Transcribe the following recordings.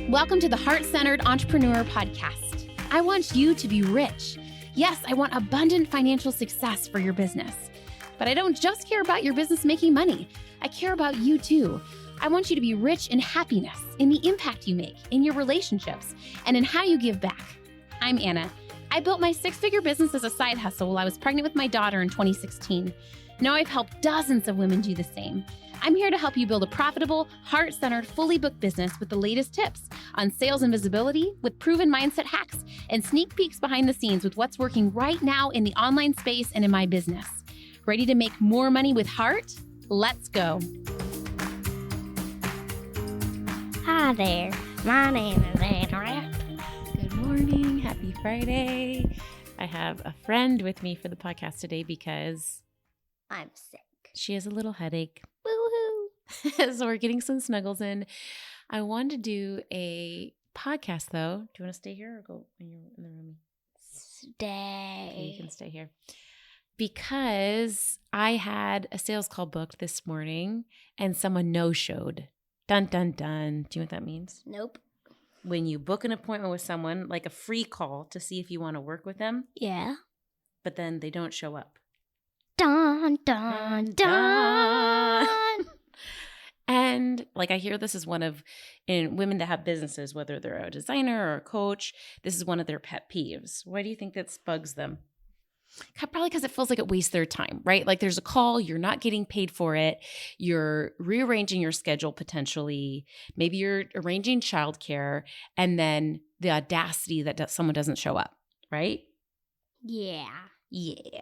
Welcome to the Heart-Centered Entrepreneur Podcast. I want you to be rich. Yes, I want abundant financial success for your business. But I don't just care about your business making money. I care about you too. I want you to be rich in happiness, in the impact you make, in your relationships, and in how you give back. I'm Anna. I built my six-figure business as a side hustle while I was pregnant with my daughter in 2016. Now I've helped dozens of women do the same. I'm here to help you build a profitable, heart-centered, fully booked business with the latest tips on sales and visibility, with proven mindset hacks, and sneak peeks behind the scenes with what's working right now in the online space and in my business. Ready to make more money with heart? Let's go. Hi there, my name is Andrea. Good morning. Happy Friday. I have a friend with me for the podcast today because I'm sick. she has a little headache. Woo-hoo. So we're getting some snuggles in. I wanted to do a podcast though. Do you want to stay here or go when you're in the room? Stay. Okay, you can stay here. Because I had a sales call booked this morning and someone no-showed. Dun, dun, dun. Do you know what that means? Nope. When you book an appointment with someone, like a free call to see if you want to work with them, Yeah. but then they don't show up. Dun, dun, dun. And like I hear this is one of in women that have businesses, whether they're a designer or a coach, this is one of their pet peeves. Why do you think that bugs them? Probably because it feels like it wastes their time, right? Like there's a call, you're not getting paid for it. You're rearranging your schedule potentially. Maybe you're arranging childcare, and then the audacity that someone doesn't show up, right? Yeah. Yeah.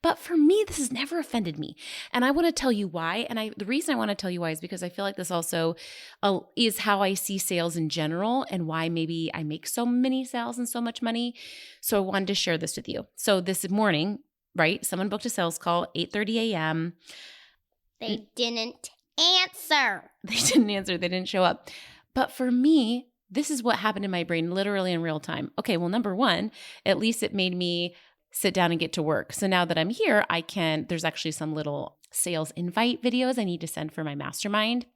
But for me, this has never offended me. And I want to tell you why. And the reason I want to tell you why is because I feel like this also is how I see sales in general and why maybe I make so many sales and so much money. So I wanted to share this with you. So this morning, right, someone booked a sales call, 8:30 a.m. They didn't answer. They didn't answer. They didn't show up. But for me, this is what happened in my brain literally in real time. Okay, well, number one, at least it made me sit down and get to work. So now that I'm here, there's actually some little sales invite videos I need to send for my mastermind.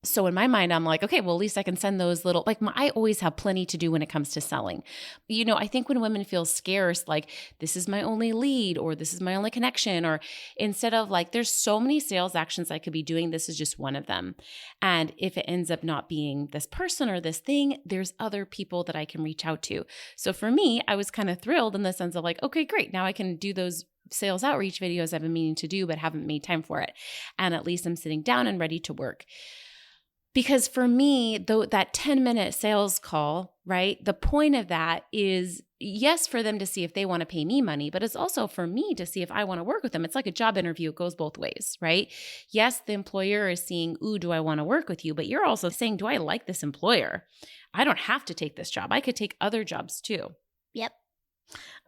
So in my mind, I'm like, okay, well, at least I can send those little, I always have plenty to do when it comes to selling. You know, I think when women feel scarce, like this is my only lead or this is my only connection, or instead of like, there's so many sales actions I could be doing, this is just one of them. And if it ends up not being this person or this thing, there's other people that I can reach out to. So for me, I was kind of thrilled in the sense of like, okay, great. Now I can do those sales outreach videos I've been meaning to do, but haven't made time for it. And at least I'm sitting down and ready to work. Because for me, though, that 10-minute sales call, right, the point of that is, yes, for them to see if they want to pay me money, but it's also for me to see if I want to work with them. It's like a job interview. It goes both ways, right? Yes, the employer is seeing, ooh, do I want to work with you? But you're also saying, do I like this employer? I don't have to take this job. I could take other jobs too. Yep.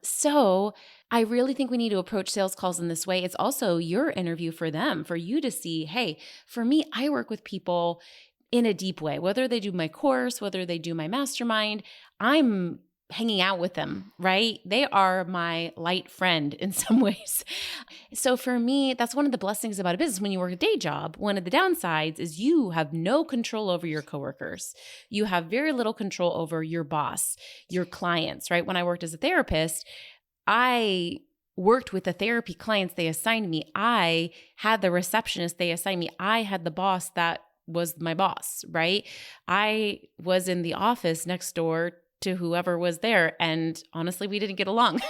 So I really think we need to approach sales calls in this way. It's also your interview for them, for you to see, hey, for me, I work with people in a deep way, whether they do my course, whether they do my mastermind, I'm hanging out with them, right? They are my light friend in some ways. So for me, that's one of the blessings about a business. When you work a day job, one of the downsides is you have no control over your coworkers. You have very little control over your boss, your clients, right? When I worked as a therapist, I worked with the therapy clients they assigned me. I had the receptionist they assigned me. I had the boss that was my boss, right? I was in the office next door to whoever was there. And honestly, we didn't get along.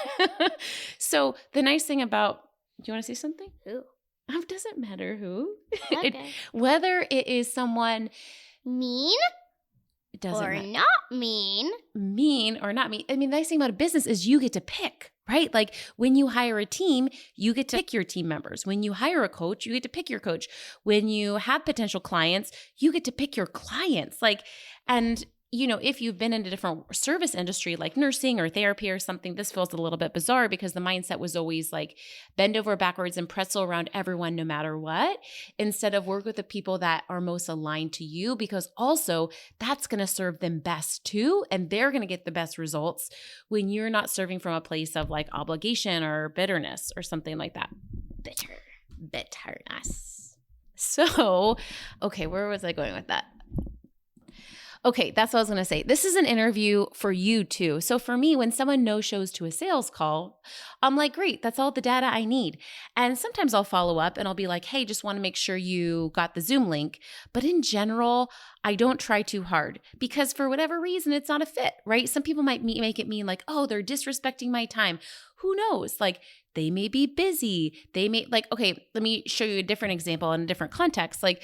So the nice thing about, do you want to say something? Who? It doesn't matter who. Okay. Whether it is someone Mean it doesn't or matter. not mean. Mean or not mean. I mean, the nice thing about a business is you get to pick, right? Like when you hire a team, you get to pick your team members. When you hire a coach, you get to pick your coach. When you have potential clients, you get to pick your clients. And you know, if you've been in a different service industry like nursing or therapy or something, this feels a little bit bizarre because the mindset was always like bend over backwards and pretzel around everyone no matter what, instead of work with the people that are most aligned to you, because also that's going to serve them best too. And they're going to get the best results when you're not serving from a place of like obligation or bitterness or something like that. Bitterness. So, okay, where was I going with that? Okay, that's what I was going to say. This is an interview for you too. So for me, when someone no-shows to a sales call, I'm like, great, that's all the data I need. And sometimes I'll follow up and I'll be like, hey, just want to make sure you got the Zoom link. But in general, I don't try too hard because for whatever reason, it's not a fit, right? Some people might make it mean like, oh, they're disrespecting my time. Who knows? Like they may be busy. They may okay, let me show you a different example in a different context. Like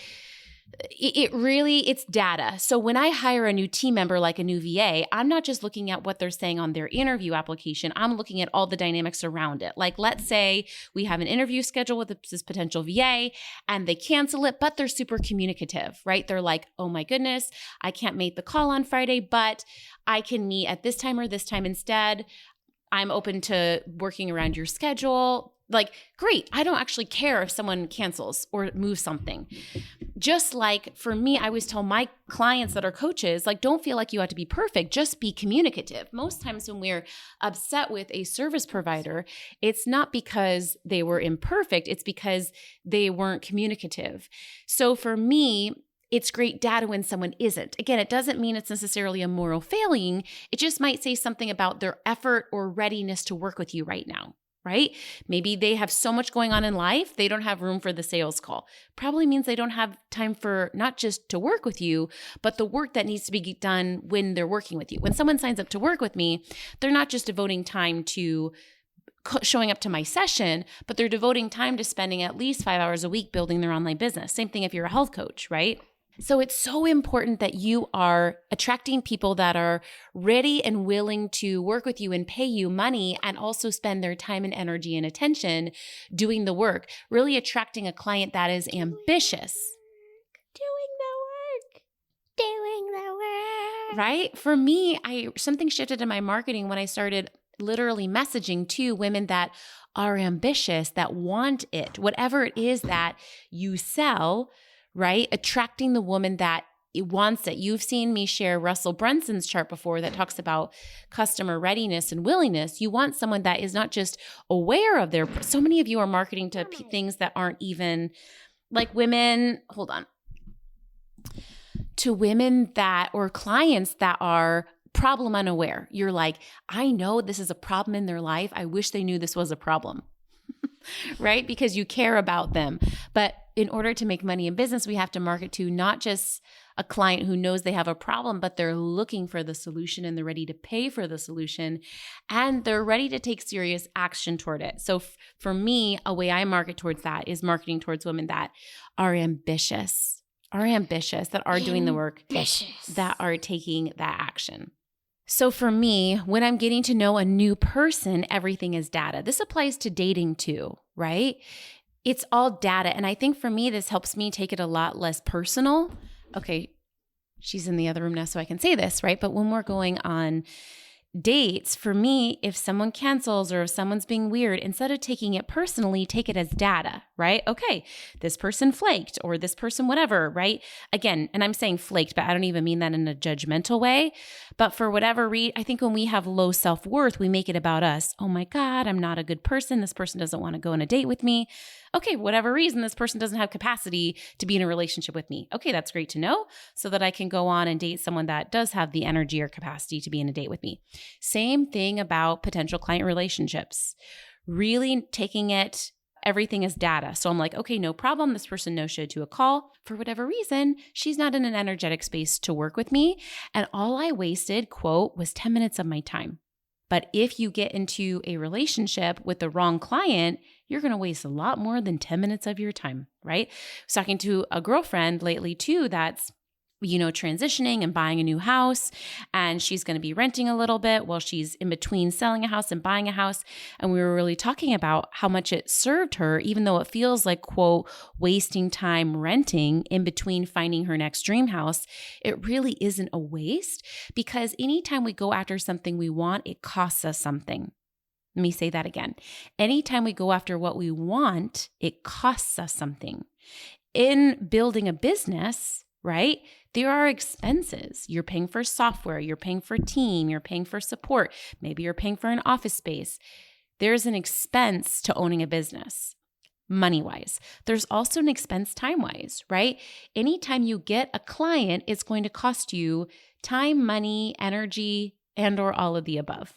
it's data. So when I hire a new team member, like a new VA, I'm not just looking at what they're saying on their interview application. I'm looking at all the dynamics around it. Like let's say we have an interview scheduled with this potential VA and they cancel it, but they're super communicative, right? They're like, oh my goodness, I can't make the call on Friday, but I can meet at this time or this time instead. I'm open to working around your schedule. Like, great. I don't actually care if someone cancels or moves something. Just like for me, I always tell my clients that are coaches, like, don't feel like you have to be perfect. Just be communicative. Most times when we're upset with a service provider, it's not because they were imperfect. It's because they weren't communicative. So for me, it's great data when someone isn't. Again, it doesn't mean it's necessarily a moral failing. It just might say something about their effort or readiness to work with you right now. Right? Maybe they have so much going on in life, they don't have room for the sales call. Probably means they don't have time for not just to work with you, but the work that needs to be done when they're working with you. When someone signs up to work with me, they're not just devoting time to showing up to my session, but they're devoting time to spending at least 5 hours a week building their online business. Same thing if you're a health coach, right? So it's so important that you are attracting people that are ready and willing to work with you and pay you money and also spend their time and energy and attention doing the work, really attracting a client that is ambitious. Doing the work. Right? For me, something shifted in my marketing when I started literally messaging to women that are ambitious, that want it, whatever it is that you sell, right? Attracting the woman that wants it. You've seen me share Russell Brunson's chart before that talks about customer readiness and willingness. You want someone that is not just aware of so many of you are marketing to things that aren't even like women, to women that, or clients that are problem unaware. You're like, I know this is a problem in their life. I wish they knew this was a problem. Right? Because you care about them. But in order to make money in business, we have to market to not just a client who knows they have a problem, but they're looking for the solution and they're ready to pay for the solution and they're ready to take serious action toward it. So for me, a way I market towards that is marketing towards women that are ambitious, that are doing the work, that are taking that action. So for me, when I'm getting to know a new person, everything is data. This applies to dating too, right? It's all data. And I think for me, this helps me take it a lot less personal. Okay, she's in the other room now, so I can say this, right? But when we're going on dates, for me, if someone cancels or if someone's being weird, instead of taking it personally, take it as data, right? Okay, this person flaked or this person whatever, right? Again, and I'm saying flaked, but I don't even mean that in a judgmental way. But for whatever reason, I think when we have low self-worth, we make it about us. Oh my God, I'm not a good person. This person doesn't want to go on a date with me. Okay, whatever reason, this person doesn't have capacity to be in a relationship with me. Okay, that's great to know so that I can go on and date someone that does have the energy or capacity to be in a date with me. Same thing about potential client relationships. Really taking everything as data. So I'm like, okay, no problem. This person no-showed to a call. For whatever reason, she's not in an energetic space to work with me. And all I wasted, quote, was 10 minutes of my time. But if you get into a relationship with the wrong client, you're going to waste a lot more than 10 minutes of your time, right? I was talking to a girlfriend lately too that's transitioning and buying a new house, and she's going to be renting a little bit while she's in between selling a house and buying a house. And we were really talking about how much it served her, even though it feels like, quote, wasting time renting in between finding her next dream house. It really isn't a waste because anytime we go after something we want, it costs us something. Let me say that again. Anytime we go after what we want, it costs us something. In building a business, right? There are expenses. You're paying for software, you're paying for team, you're paying for support. Maybe you're paying for an office space. There's an expense to owning a business. money-wise. There's also an expense time-wise, right? Anytime you get a client, it's going to cost you time, money, energy, and or all of the above.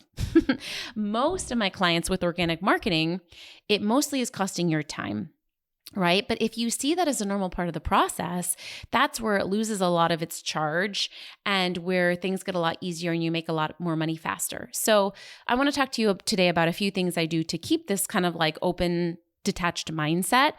Most of my clients with organic marketing, it mostly is costing your time, right? But if you see that as a normal part of the process, that's where it loses a lot of its charge and where things get a lot easier and you make a lot more money faster. So I want to talk to you today about a few things I do to keep this kind of like open, detached mindset.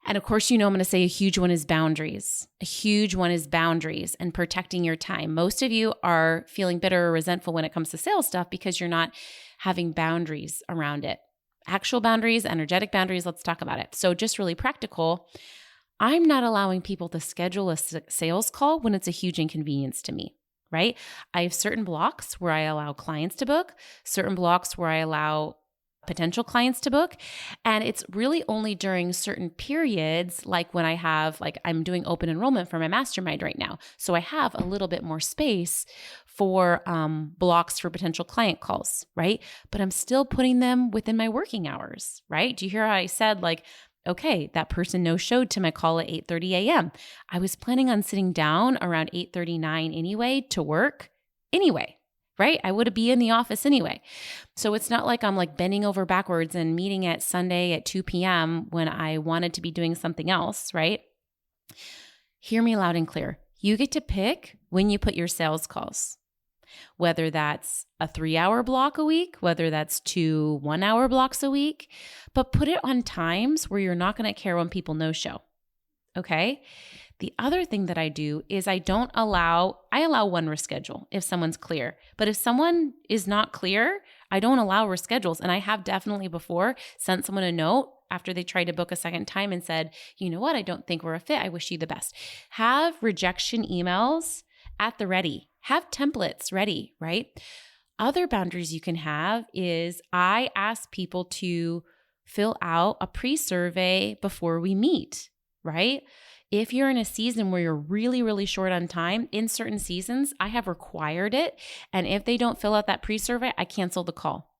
And of course, I'm going to say a huge one is boundaries. A huge one is boundaries and protecting your time. Most of you are feeling bitter or resentful when it comes to sales stuff because you're not having boundaries around it. Actual boundaries, energetic boundaries, let's talk about it. So just really practical, I'm not allowing people to schedule a sales call when it's a huge inconvenience to me, right? I have certain blocks where I allow clients to book, certain blocks where I allow potential clients to book. And it's really only during certain periods, like when I'm doing open enrollment for my mastermind right now. So I have a little bit more space for blocks for potential client calls, right? But I'm still putting them within my working hours, right? Do you hear how I said okay, that person no-showed to my call at 8:30 a.m. I was planning on sitting down around 8:39 anyway to work anyway, right? I would be in the office anyway. So it's not like I'm bending over backwards and meeting at Sunday at 2 p.m. when I wanted to be doing something else, right? Hear me loud and clear. You get to pick when you put your sales calls, whether that's a 3-hour block a week, whether that's 2 1-hour blocks a week, but put it on times where you're not going to care when people no-show, okay? The other thing that I do is I allow one reschedule if someone's clear. But if someone is not clear, I don't allow reschedules. And I have definitely before sent someone a note after they tried to book a second time and said, you know what, I don't think we're a fit. I wish you the best. Have rejection emails at the ready. Have templates ready, right? Other boundaries you can have is I ask people to fill out a pre-survey before we meet, right? If you're in a season where you're really, really short on time, in certain seasons, I have required it. And if they don't fill out that pre-survey, I cancel the call.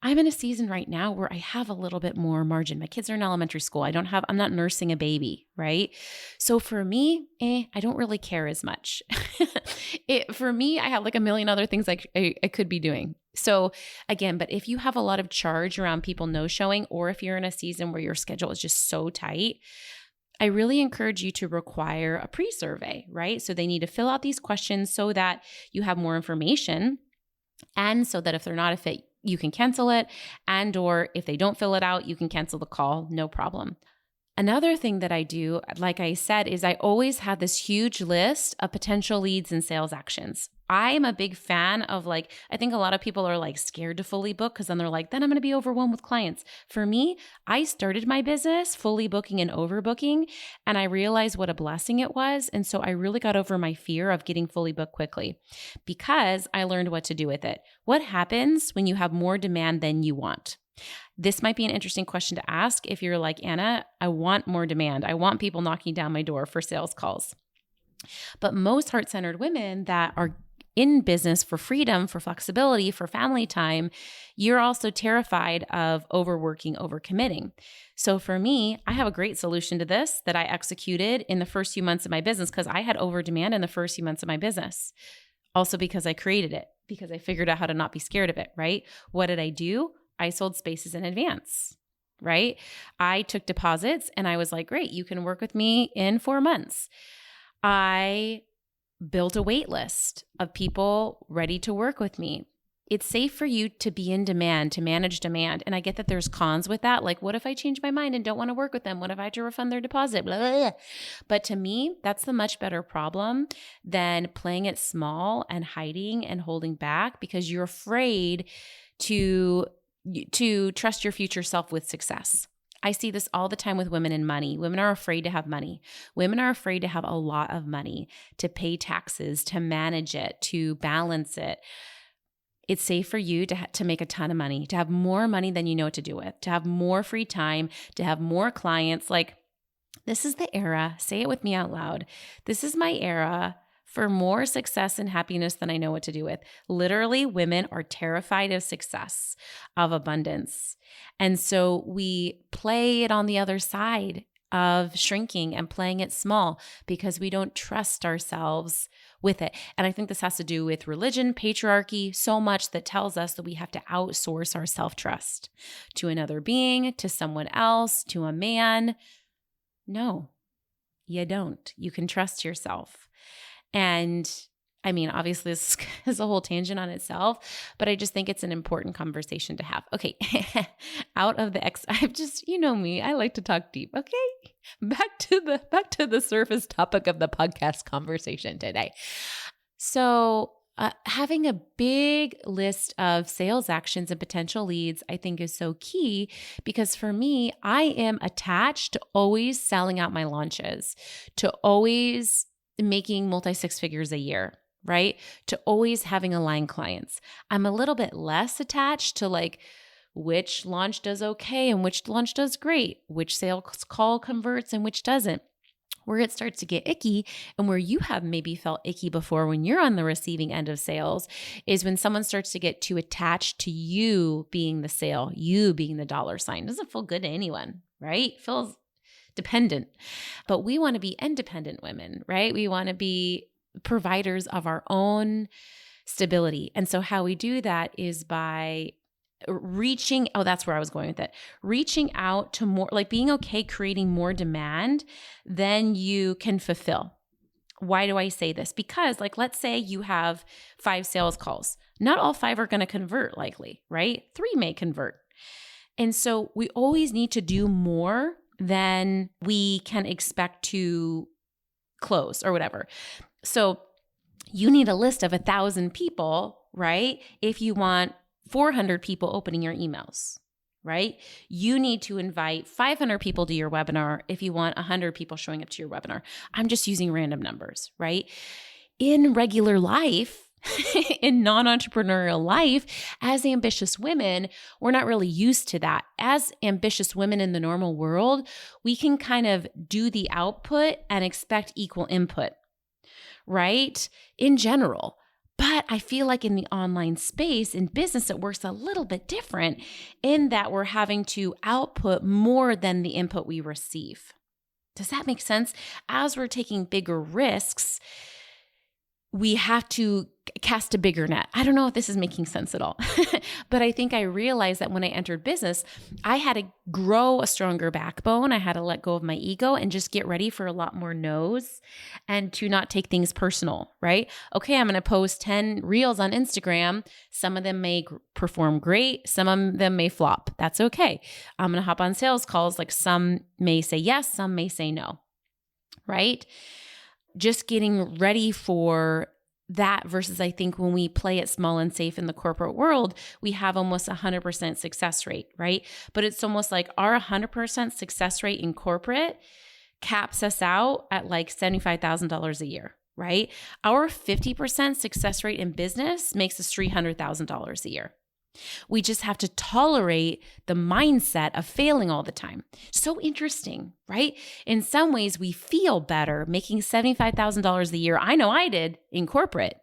I'm in a season right now where I have a little bit more margin. My kids are in elementary school. I'm not nursing a baby, right? So for me, I don't really care as much. For me, I have a million other things I could be doing. So again, but if you have a lot of charge around people no-showing, or if you're in a season where your schedule is just so tight, I really encourage you to require a pre-survey, right? So they need to fill out these questions so that you have more information, and so that if they're not a fit, you can cancel it, and or if they don't fill it out, you can cancel the call, no problem. Another thing that I do, like I said, is I always have this huge list of potential leads and sales actions. I am a big fan of I think a lot of people are scared to fully book because then they're then I'm going to be overwhelmed with clients. For me, I started my business fully booking and overbooking, and I realized what a blessing it was. And so I really got over my fear of getting fully booked quickly because I learned what to do with it. What happens when you have more demand than you want? This might be an interesting question to ask if you're like, Anna, I want more demand. I want people knocking down my door for sales calls. But most heart-centered women that are in business for freedom, for flexibility, for family time, you're also terrified of overworking, overcommitting. So for me, I have a great solution to this that I executed in the first few months of my business because I had over demand in the first few months of my business. Also because I created it, because I figured out how to not be scared of it, right? What did I do? I sold spaces in advance, right? I took deposits and I was like, great, you can work with me in 4 months. I built a wait list of people ready to work with me. It's safe for you to be in demand, to manage demand. And I get that there's cons with that. What if I change my mind and don't want to work with them? What if I have to refund their deposit? Blah, blah, blah. But to me, that's the much better problem than playing it small and hiding and holding back because you're afraid to trust your future self with success. I see this all the time with women in money. Women are afraid to have money. Women are afraid to have a lot of money, to pay taxes, to manage it, to balance it. It's safe for you to make a ton of money, to have more money than you know what to do with, to have more free time, to have more clients. This is the era, say it with me out loud. This is my era for more success and happiness than I know what to do with. Literally, women are terrified of success, of abundance. And so we play it on the other side of shrinking and playing it small because we don't trust ourselves with it. And I think this has to do with religion, patriarchy, so much that tells us that we have to outsource our self-trust to another being, to someone else, to a man. No, you don't. You can trust yourself. And I mean, obviously this is a whole tangent on itself, but I just think it's an important conversation to have. Okay. I've just, you know me, I like to talk deep. Okay. Back to the surface topic of the podcast conversation today. So, having a big list of sales actions and potential leads, I think is so key because for me, I am attached to always selling out my launches, to always making multi-six figures a year, right? To always having aligned clients. I'm a little bit less attached to like which launch does okay and which launch does great, which sales call converts and which doesn't. Where it starts to get icky and where you have maybe felt icky before when you're on the receiving end of sales is when someone starts to get too attached to you being the sale, you being the dollar sign. It doesn't feel good to anyone, right? It feels dependent. But we want to be independent women, right? We want to be providers of our own stability. And so how we do that is by that's where I was going with it. Reaching out to more, like being okay creating more demand than you can fulfill. Why do I say this? Because like, let's say you have 5 sales calls. Not all 5 are going to convert likely, right? 3 may convert. And so we always need to do more than we can expect to close or whatever. So you need a list of 1,000 people, right? If you want 400 people opening your emails, right? You need to invite 500 people to your webinar if you want 100 people showing up to your webinar. I'm just using random numbers, right? In regular life, in non-entrepreneurial life, as ambitious women, we're not really used to that. As ambitious women in the normal world, we can kind of do the output and expect equal input, right? In general. But I feel like in the online space, in business, it works a little bit different in that we're having to output more than the input we receive. Does that make sense? As we're taking bigger risks, we have to cast a bigger net. I don't know if this is making sense at all, but I think I realized that when I entered business, I had to grow a stronger backbone. I had to let go of my ego and just get ready for a lot more no's and to not take things personal, right? Okay, I'm going to post 10 reels on Instagram. Some of them may perform great. Some of them may flop. That's okay. I'm going to hop on sales calls. Like some may say yes, some may say no, right? Just getting ready for that versus I think when we play it small and safe in the corporate world, we have almost 100% success rate, right? But it's almost like our 100% success rate in corporate caps us out at like $75,000 a year, right? Our 50% success rate in business makes us $300,000 a year. We just have to tolerate the mindset of failing all the time. So interesting, right? In some ways, we feel better making $75,000 a year. I know I did in corporate.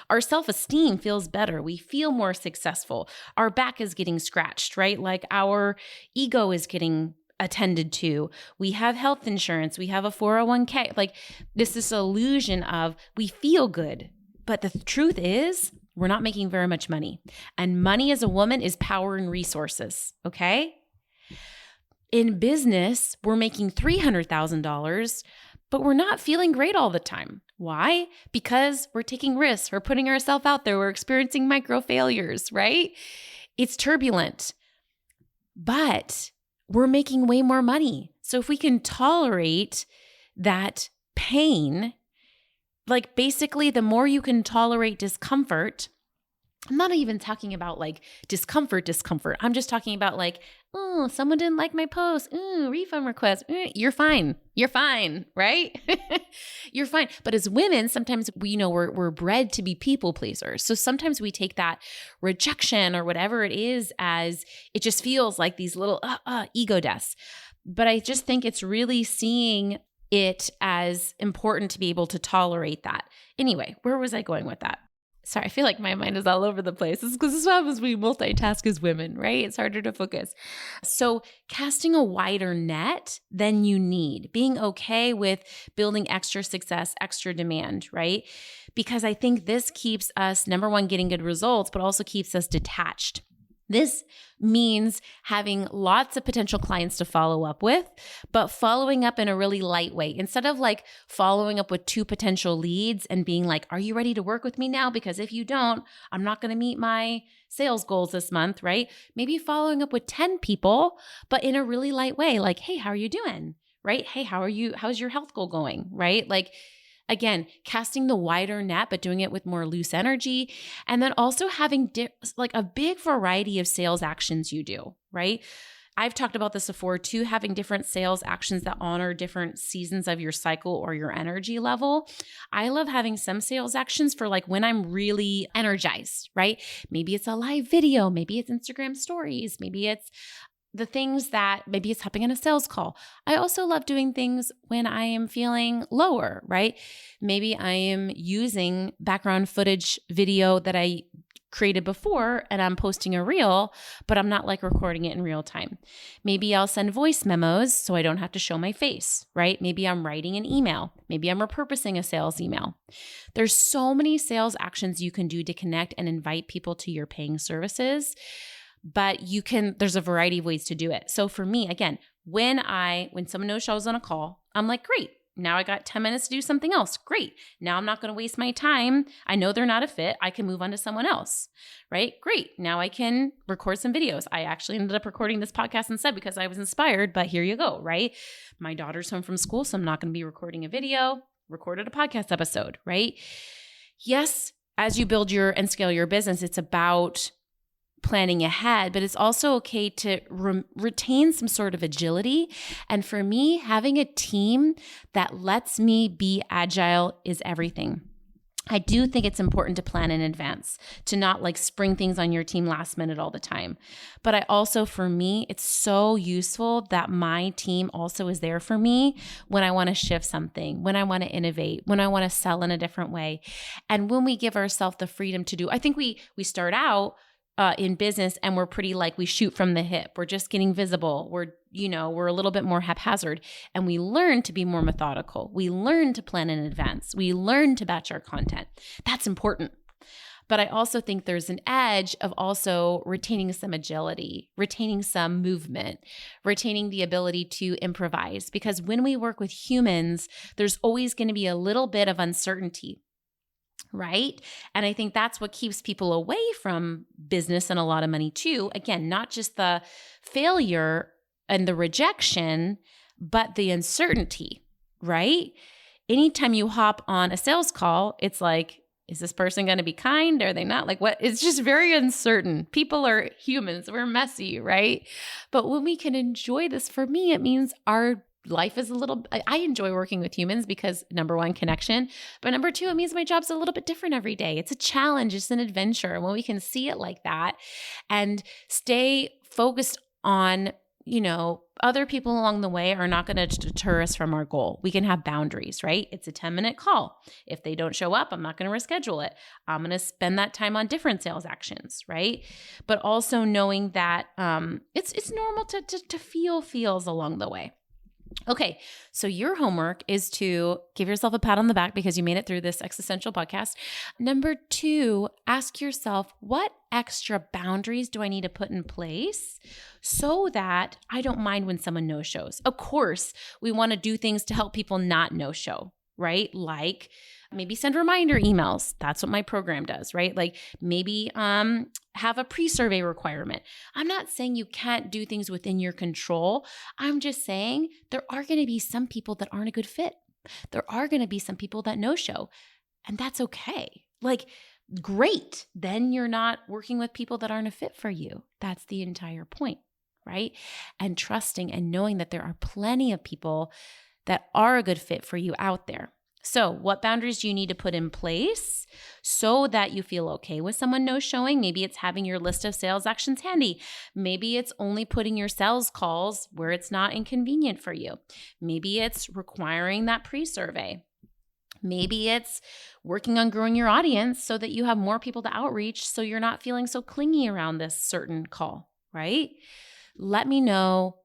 Our self-esteem feels better. We feel more successful. Our back is getting scratched, right? Like our ego is getting attended to. We have health insurance. We have a 401k. Like this illusion of we feel good. But the truth is, we're not making very much money. And money as a woman is power and resources, okay? In business, we're making $300,000, but we're not feeling great all the time. Why? Because we're taking risks. We're putting ourselves out there. We're experiencing micro failures, right? It's turbulent, but we're making way more money. So if we can tolerate that pain, like basically the more you can tolerate discomfort, I'm not even talking about like discomfort. I'm just talking about like, oh, someone didn't like my post. Refund request. You're fine. You're fine, right? You're fine. But as women, sometimes we're bred to be people pleasers. So sometimes we take that rejection or whatever it is as it just feels like these little ego deaths. But I just think it's really seeing it as important to be able to tolerate that. Anyway, where was I going with that? Sorry, I feel like my mind is all over the place. It's because this is what happens when we multitask as women, right? It's harder to focus. So casting a wider net than you need, being okay with building extra success, extra demand, right? Because I think this keeps us, number one, getting good results, but also keeps us detached. This means having lots of potential clients to follow up with, but following up in a really light way. Instead of like following up with 2 potential leads and being like, are you ready to work with me now? Because if you don't, I'm not going to meet my sales goals this month, right? Maybe following up with 10 people, but in a really light way. Like, hey, how are you doing? Right? Hey, how's your health goal going? Right? Like, again, casting the wider net, but doing it with more loose energy. And then also having like a big variety of sales actions you do, right? I've talked about this before too, having different sales actions that honor different seasons of your cycle or your energy level. I love having some sales actions for like when I'm really energized, right? Maybe it's a live video, maybe it's Instagram stories, maybe it's the things that maybe it's hopping on a sales call. I also love doing things when I am feeling lower, right? Maybe I am using background footage video that I created before and I'm posting a reel, but I'm not like recording it in real time. Maybe I'll send voice memos so I don't have to show my face, right? Maybe I'm writing an email. Maybe I'm repurposing a sales email. There's so many sales actions you can do to connect and invite people to your paying services. But there's a variety of ways to do it. So for me, again, when someone no-shows on a call, I'm like, great. Now I got 10 minutes to do something else. Great. Now I'm not going to waste my time. I know they're not a fit. I can move on to someone else, right? Great. Now I can record some videos. I actually ended up recording this podcast instead because I was inspired, but here you go, right? My daughter's home from school, so I'm not going to be recording a video, recorded a podcast episode, right? Yes, as you build and scale your business, it's about planning ahead, but it's also okay to retain some sort of agility. And for me, having a team that lets me be agile is everything. I do think it's important to plan in advance, to not like spring things on your team last minute all the time. But I also, for me, it's so useful that my team also is there for me when I want to shift something, when I want to innovate, when I want to sell in a different way. And when we give ourselves the freedom to do, I think we start out in business and we're pretty like we shoot from the hip. We're just getting visible. We're a little bit more haphazard and we learn to be more methodical. We learn to plan in advance. We learn to batch our content. That's important. But I also think there's an edge of also retaining some agility, retaining some movement, retaining the ability to improvise. Because when we work with humans, there's always going to be a little bit of uncertainty. Right? And I think that's what keeps people away from business and a lot of money too. Again, not just the failure and the rejection, but the uncertainty, right? Anytime you hop on a sales call, it's like, is this person going to be kind? Are they not? Like what? It's just very uncertain. People are humans. We're messy, right? But when we can enjoy this, for me, it means our life is I enjoy working with humans because number one, connection, but number two, it means my job's a little bit different every day. It's a challenge. It's an adventure. And when we can see it like that and stay focused on, other people along the way are not going to deter us from our goal. We can have boundaries, right? It's a 10-minute call. If they don't show up, I'm not going to reschedule it. I'm going to spend that time on different sales actions, right? But also knowing that it's normal to feel feels along the way. Okay, so your homework is to give yourself a pat on the back because you made it through this existential podcast. Number 2, ask yourself, what extra boundaries do I need to put in place so that I don't mind when someone no-shows? Of course, we want to do things to help people not no-show, right? Like maybe send reminder emails. That's what my program does, right? Like maybe have a pre-survey requirement. I'm not saying you can't do things within your control. I'm just saying there are going to be some people that aren't a good fit. There are going to be some people that no-show, and that's okay. Like, great. Then you're not working with people that aren't a fit for you. That's the entire point, right? And trusting and knowing that there are plenty of people that are a good fit for you out there. So what boundaries do you need to put in place so that you feel okay with someone no-showing? Maybe it's having your list of sales actions handy. Maybe it's only putting your sales calls where it's not inconvenient for you. Maybe it's requiring that pre-survey. Maybe it's working on growing your audience so that you have more people to outreach so you're not feeling so clingy around this certain call, right? Let me know.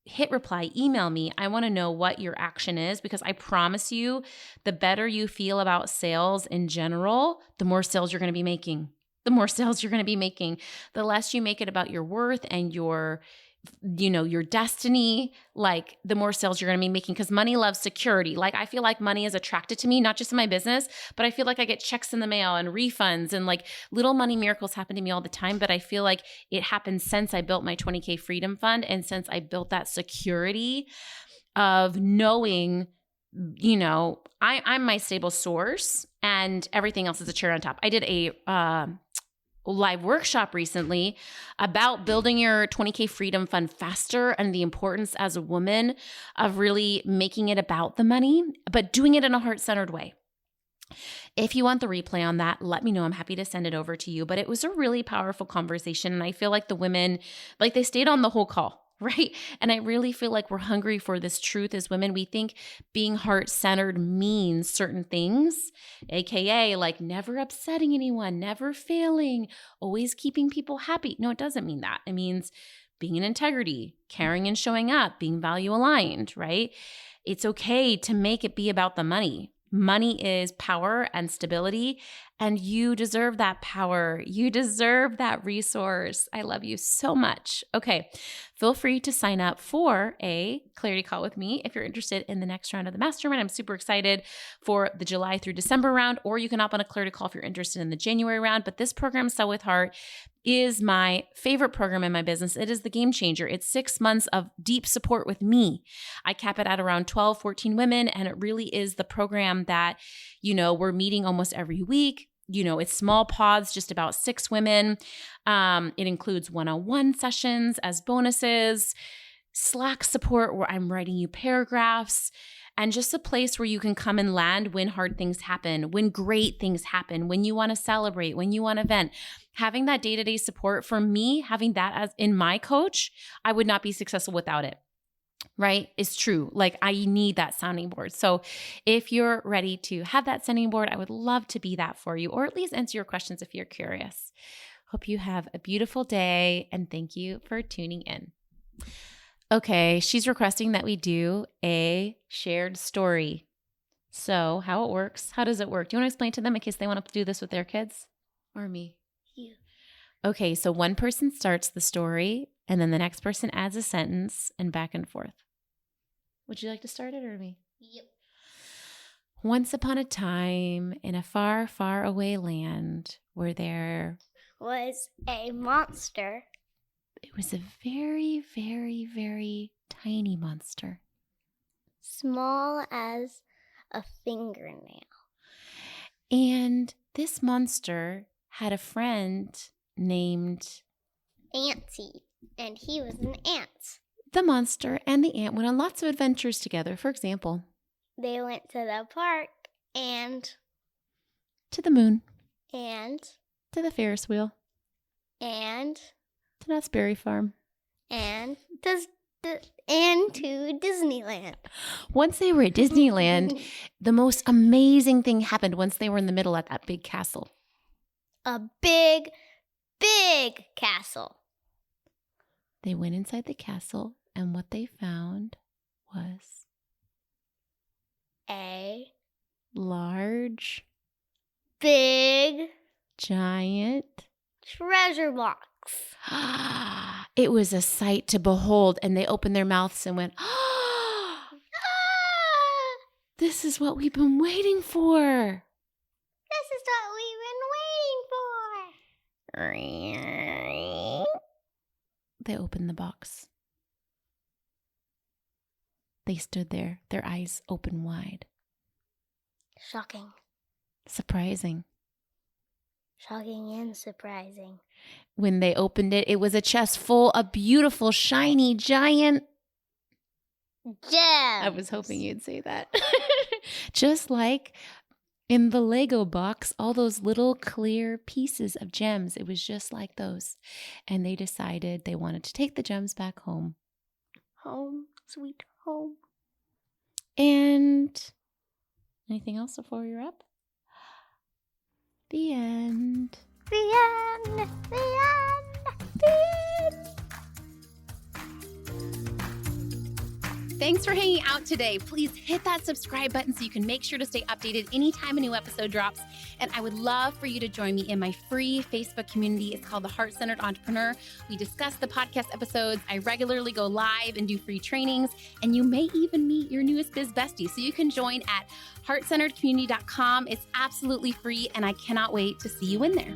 Hit reply, email me. I want to know what your action is, because I promise you, the better you feel about sales in general, the more sales you're going to be making. The more sales you're going to be making. The less you make it about your worth and your destiny, like the more sales you're going to be making, because money loves security. Like I feel like money is attracted to me, not just in my business, but I feel like I get checks in the mail and refunds and like little money miracles happen to me all the time. But I feel like it happened since I built my 20K Freedom Fund and since I built that security of knowing, I'm my stable source and everything else is a cherry on top. I did a live workshop recently about building your 20K Freedom Fund faster and the importance as a woman of really making it about the money, but doing it in a heart-centered way. If you want the replay on that, let me know. I'm happy to send it over to you. But it was a really powerful conversation. And I feel like the women, like they stayed on the whole call. Right. And I really feel like we're hungry for this truth as women. We think being heart-centered means certain things, AKA like never upsetting anyone, never failing, always keeping people happy. No, it doesn't mean that. It means being in integrity, caring and showing up, being value aligned, right? It's okay to make it be about the money. Money is power and stability, and you deserve that power. You deserve that resource. I love you so much. Okay, feel free to sign up for a clarity call with me if you're interested in the next round of the mastermind. I'm super excited for the July through December round, or you can hop on a clarity call if you're interested in the January round. But this program, Sell with Heart, is my favorite program in my business. It is the game changer. It's 6 months of deep support with me. I cap it at around 12, 14 women, and it really is the program that, we're meeting almost every week. It's small pods, just about 6 women. It includes one-on-one sessions as bonuses, Slack support where I'm writing you paragraphs, and just a place where you can come and land when hard things happen, when great things happen, when you want to celebrate, when you want to vent. Having that day-to-day support, for me, having that as in my coach, I would not be successful without it. Right? It's true. Like I need that sounding board. So if you're ready to have that sounding board, I would love to be that for you, or at least answer your questions if you're curious. Hope you have a beautiful day, and thank you for tuning in. Okay, she's requesting that we do a shared story. So how it works, how does it work? Do you want to explain to them in case they want to do this with their kids or me? You. Okay, so one person starts the story and then the next person adds a sentence and back and forth. Would you like to start it or me? Yep. Once upon a time in a far, far away land where there Was a monster. It was a very, very, very tiny monster. Small as a fingernail. And this monster had a friend named Auntie. And he was an ant. The monster and the ant went on lots of adventures together. For example, They went to the park and to the moon, to to the Ferris wheel, to Knott's Berry Farm. to Disneyland. Once they were at Disneyland, the most amazing thing happened once they were in the middle at that big castle. A big, big castle. They went inside the castle, and what they found was A large, big giant treasure box. It was a sight to behold, and they opened their mouths and went, "Ah! This is what we've been waiting for." This is what we've been waiting for. They opened the box. They stood there, their eyes open wide. Shocking. Surprising. Shocking and surprising. When they opened it, it was a chest full of beautiful, shiny, giant Gems. I was hoping you'd say that. Just like in the Lego box, all those little clear pieces of gems, it was just like those. And they decided they wanted to take the gems back home. Home, sweet home. And anything else before we wrap? The end. The end. The end. The end. Thanks for hanging out today. Please hit that subscribe button so you can make sure to stay updated anytime a new episode drops. And I would love for you to join me in my free Facebook community. It's called The Heart-Centered Entrepreneur. We discuss the podcast episodes. I regularly go live and do free trainings. And you may even meet your newest biz bestie. So you can join at heartcenteredcommunity.com. It's absolutely free, and I cannot wait to see you in there.